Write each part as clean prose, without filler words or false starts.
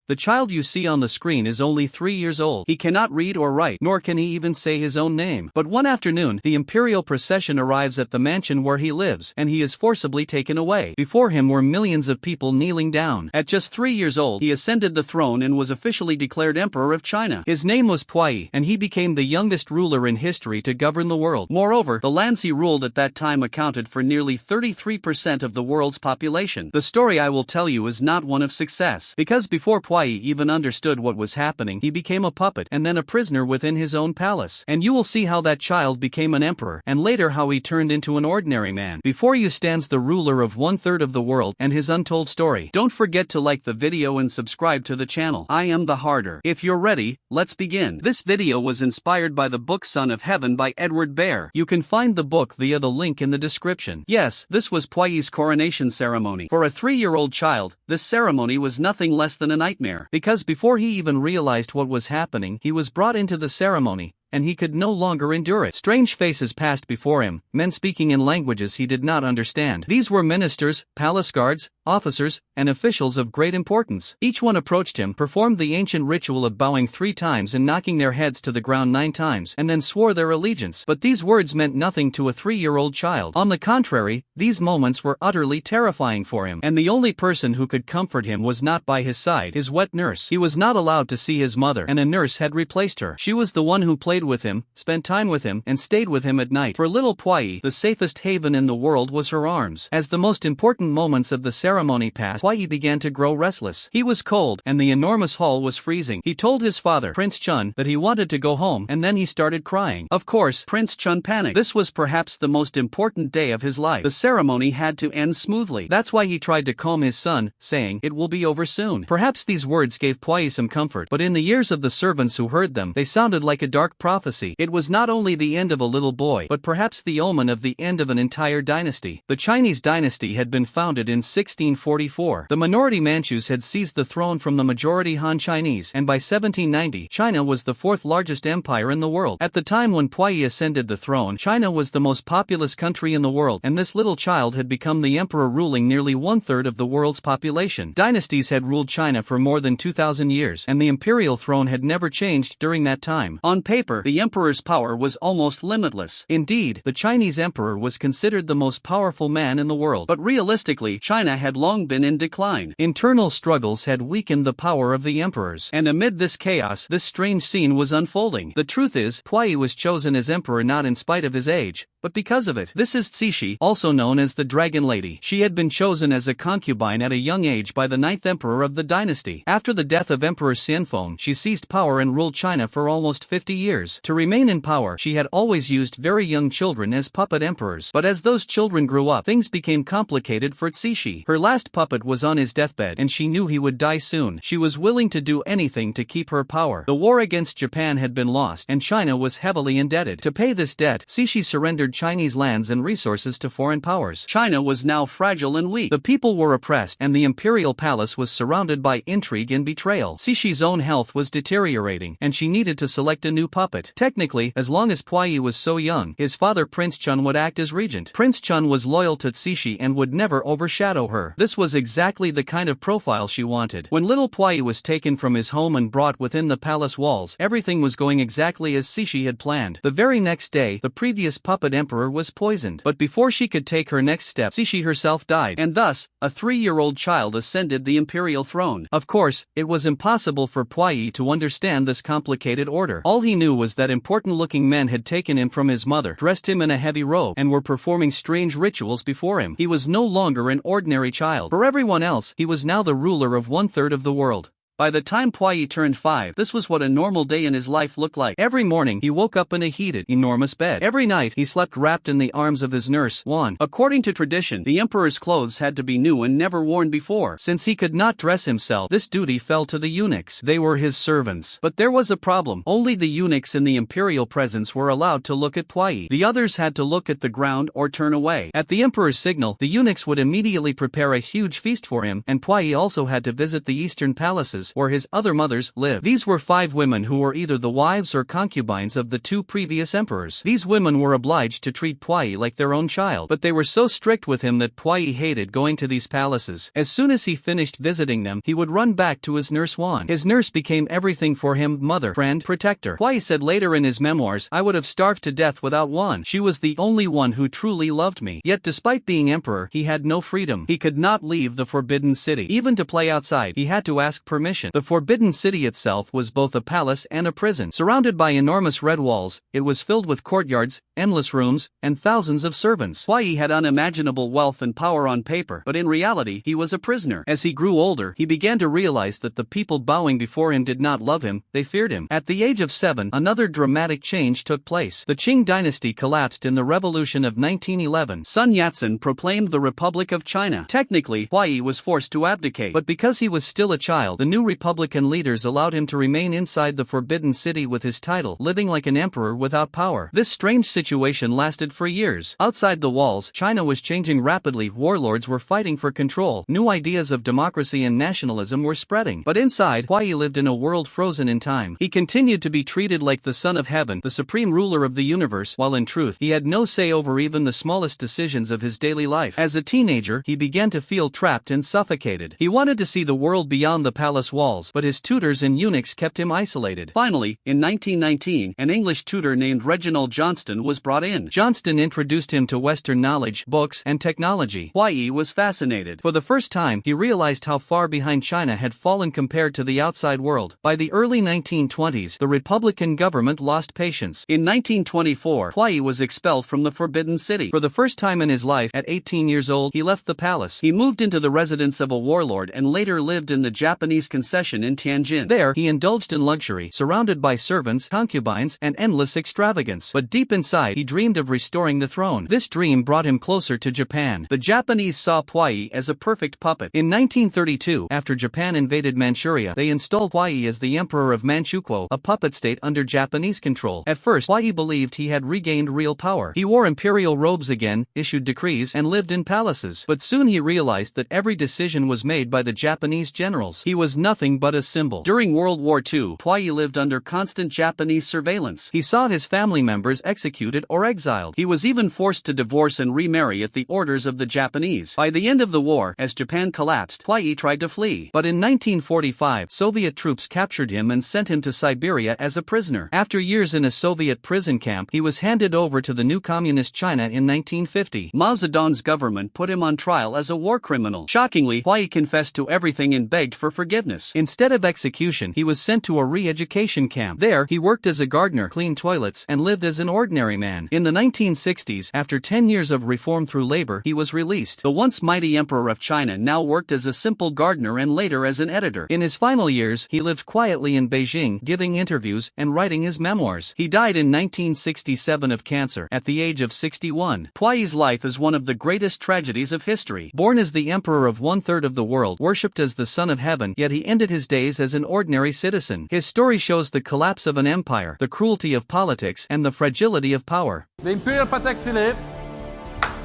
The child you see on the screen is only 3 years old. He cannot read or write, nor can he even say his own name. But one afternoon, the imperial procession arrives at the mansion where he lives, and he is forcibly taken away. Before him were millions of people kneeling down. At just 3 years old, he ascended the throne and was officially declared Emperor of China. His name was Puyi, and he became the youngest ruler in history to govern the world. Moreover, the lands he ruled at that time accounted for nearly 33% of the world's population. The story I will tell you is not one of success, because before Puyi even understood what was happening, he became a puppet and then a prisoner within his own palace. And you will see how that child became an emperor, and later how he turned into an ordinary man. Before you stands the ruler of 1/3 of the world and his untold story. Don't forget to like the video and subscribe to the channel. I am the Harter. If you're ready, let's begin. This video was inspired by the book Son of Heaven by Edward Bear. You can find the book via the link in the description. Yes, this was Puyi's coronation ceremony. For a 3-year-old child, this ceremony was nothing less than a nightmare. Because before he even realized what was happening, he was brought into the ceremony, and he could no longer endure it. Strange faces passed before him, men speaking in languages he did not understand. These were ministers, palace guards, officers, and officials of great importance. Each one approached him, performed the ancient ritual of bowing 3 times and knocking their heads to the ground 9 times, and then swore their allegiance. But these words meant nothing to a 3-year-old child. On the contrary, these moments were utterly terrifying for him, and the only person who could comfort him was not by his side, his wet nurse. He was not allowed to see his mother, and a nurse had replaced her. She was the one who played with him, spent time with him, and stayed with him at night. For little Puyi, the safest haven in the world was her arms. As the most important moments of the ceremony passed, Puyi began to grow restless. He was cold, and the enormous hall was freezing. He told his father, Prince Chun, that he wanted to go home, and then he started crying. Of course, Prince Chun panicked. This was perhaps the most important day of his life. The ceremony had to end smoothly. That's why he tried to calm his son, saying, "It will be over soon." Perhaps these words gave Puyi some comfort, but in the ears of the servants who heard them, they sounded like a dark prophecy. It was not only the end of a little boy, but perhaps the omen of the end of an entire dynasty. The Chinese dynasty had been founded in 1644. The minority Manchus had seized the throne from the majority Han Chinese, and by 1790, China was the 4th largest empire in the world. At the time when Puyi ascended the throne, China was the most populous country in the world, and this little child had become the emperor, ruling nearly 1/3 of the world's population. Dynasties had ruled China for more than 2,000 years, and the imperial throne had never changed during that time. On paper, the emperor's power was almost limitless. Indeed, the Chinese emperor was considered the most powerful man in the world. But realistically, China had long been in decline. Internal struggles had weakened the power of the emperors. And amid this chaos, this strange scene was unfolding. The truth is, Puyi was chosen as emperor not in spite of his age, but because of it. This is Cixi, also known as the Dragon Lady. She had been chosen as a concubine at a young age by the 9th emperor of the dynasty. After the death of Emperor Xianfeng, she seized power and ruled China for almost 50 years. To remain in power, she had always used very young children as puppet emperors. But as those children grew up, things became complicated for Cixi. Her last puppet was on his deathbed, and she knew he would die soon. She was willing to do anything to keep her power. The war against Japan had been lost, and China was heavily indebted. To pay this debt, Cixi surrendered Chinese lands and resources to foreign powers. China was now fragile and weak. The people were oppressed, and the imperial palace was surrounded by intrigue and betrayal. Cixi's own health was deteriorating, and she needed to select a new puppet. Technically, as long as Puyi was so young, his father Prince Chun would act as regent. Prince Chun was loyal to Cixi and would never overshadow her. This was exactly the kind of profile she wanted. When little Puyi was taken from his home and brought within the palace walls, everything was going exactly as Cixi had planned. The very next day, the previous puppet emperor was poisoned. But before she could take her next step, Cixi herself died, and thus, a 3-year-old child ascended the imperial throne. Of course, it was impossible for Puyi to understand this complicated order. All he knew was that important-looking men had taken him from his mother, dressed him in a heavy robe, and were performing strange rituals before him. He was no longer an ordinary child. For everyone else, he was now the ruler of 1/3 of the world. By the time Puyi turned 5, this was what a normal day in his life looked like. Every morning, he woke up in a heated, enormous bed. Every night, he slept wrapped in the arms of his nurse, Wan. According to tradition, the emperor's clothes had to be new and never worn before. Since he could not dress himself, this duty fell to the eunuchs. They were his servants. But there was a problem. Only the eunuchs in the imperial presence were allowed to look at Puyi. The others had to look at the ground or turn away. At the emperor's signal, the eunuchs would immediately prepare a huge feast for him, and Puyi also had to visit the eastern palaces palaces where his other mothers lived. These were 5 women who were either the wives or concubines of the 2 previous emperors. These women were obliged to treat Puyi like their own child, but they were so strict with him that Puyi hated going to these palaces. As soon as he finished visiting them, he would run back to his nurse Wan. His nurse became everything for him: mother, friend, protector. Puyi said later in his memoirs, "I would have starved to death without Wan. She was the only one who truly loved me." Yet despite being emperor, he had no freedom. He could not leave the Forbidden City. Even to play outside, he had to ask permission. The Forbidden City itself was both a palace and a prison. Surrounded by enormous red walls, it was filled with courtyards, endless rooms, and thousands of servants. Puyi had unimaginable wealth and power on paper, but in reality, he was a prisoner. As he grew older, he began to realize that the people bowing before him did not love him, they feared him. At the age of 7, another dramatic change took place. The Qing dynasty collapsed in the revolution of 1911. Sun Yat-sen proclaimed the Republic of China. Technically, Puyi was forced to abdicate, but because he was still a child, the new republican leaders allowed him to remain inside the Forbidden City with his title, living like an emperor without power. This strange situation lasted for years. Outside the walls, China was changing rapidly. Warlords were fighting for control. New ideas of democracy and nationalism were spreading. But inside, Puyi lived in a world frozen in time. He continued to be treated like the son of heaven, the supreme ruler of the universe, while in truth, he had no say over even the smallest decisions of his daily life. As a teenager, he began to feel trapped and suffocated. He wanted to see the world beyond the palace walls, but his tutors and eunuchs kept him isolated. Finally, in 1919, an English tutor named Reginald Johnston was brought in. Johnston introduced him to Western knowledge, books, and technology. Puyi was fascinated. For the first time, he realized how far behind China had fallen compared to the outside world. By the early 1920s, the Republican government lost patience. In 1924, Puyi was expelled from the Forbidden City. For the first time in his life, at 18 years old, he left the palace. He moved into the residence of a warlord and later lived in the Japanese concession in Tianjin. There, he indulged in luxury, surrounded by servants, concubines, and endless extravagance. But deep inside, he dreamed of restoring the throne. This dream brought him closer to Japan. The Japanese saw Puyi as a perfect puppet. In 1932, after Japan invaded Manchuria, they installed Puyi as the Emperor of Manchukuo, a puppet state under Japanese control. At first, Puyi believed he had regained real power. He wore imperial robes again, issued decrees, and lived in palaces. But soon he realized that every decision was made by the Japanese generals. He was nothing but a symbol. During World War II, Puyi lived under constant Japanese surveillance. He saw his family members executed or exiled. He was even forced to divorce and remarry at the orders of the Japanese. By the end of the war, as Japan collapsed, Puyi tried to flee. But in 1945, Soviet troops captured him and sent him to Siberia as a prisoner. After years in a Soviet prison camp, he was handed over to the new communist China in 1950. Mao Zedong's government put him on trial as a war criminal. Shockingly, Puyi confessed to everything and begged for forgiveness. Instead of execution, he was sent to a re-education camp. There, he worked as a gardener, cleaned toilets, and lived as an ordinary man. In the 1960s, after 10 years of reform through labor, he was released. The once mighty emperor of China now worked as a simple gardener and later as an editor. In his final years, he lived quietly in Beijing, giving interviews and writing his memoirs. He died in 1967 of cancer, at the age of 61. Puyi's life is one of the greatest tragedies of history. Born as the emperor of 1/3 of the world, worshipped as the son of heaven, yet he ended his days as an ordinary citizen. His story shows the collapse of an empire, the cruelty of politics, and the fragility of power. The Imperial Patek Philippe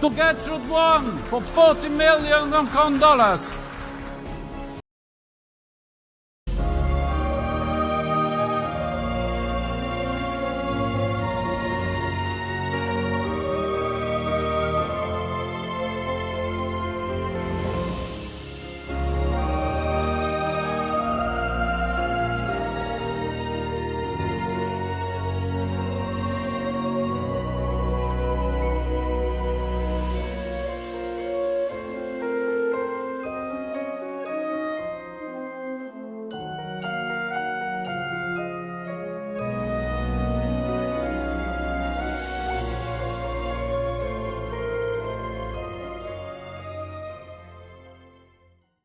to get should won for $40 million.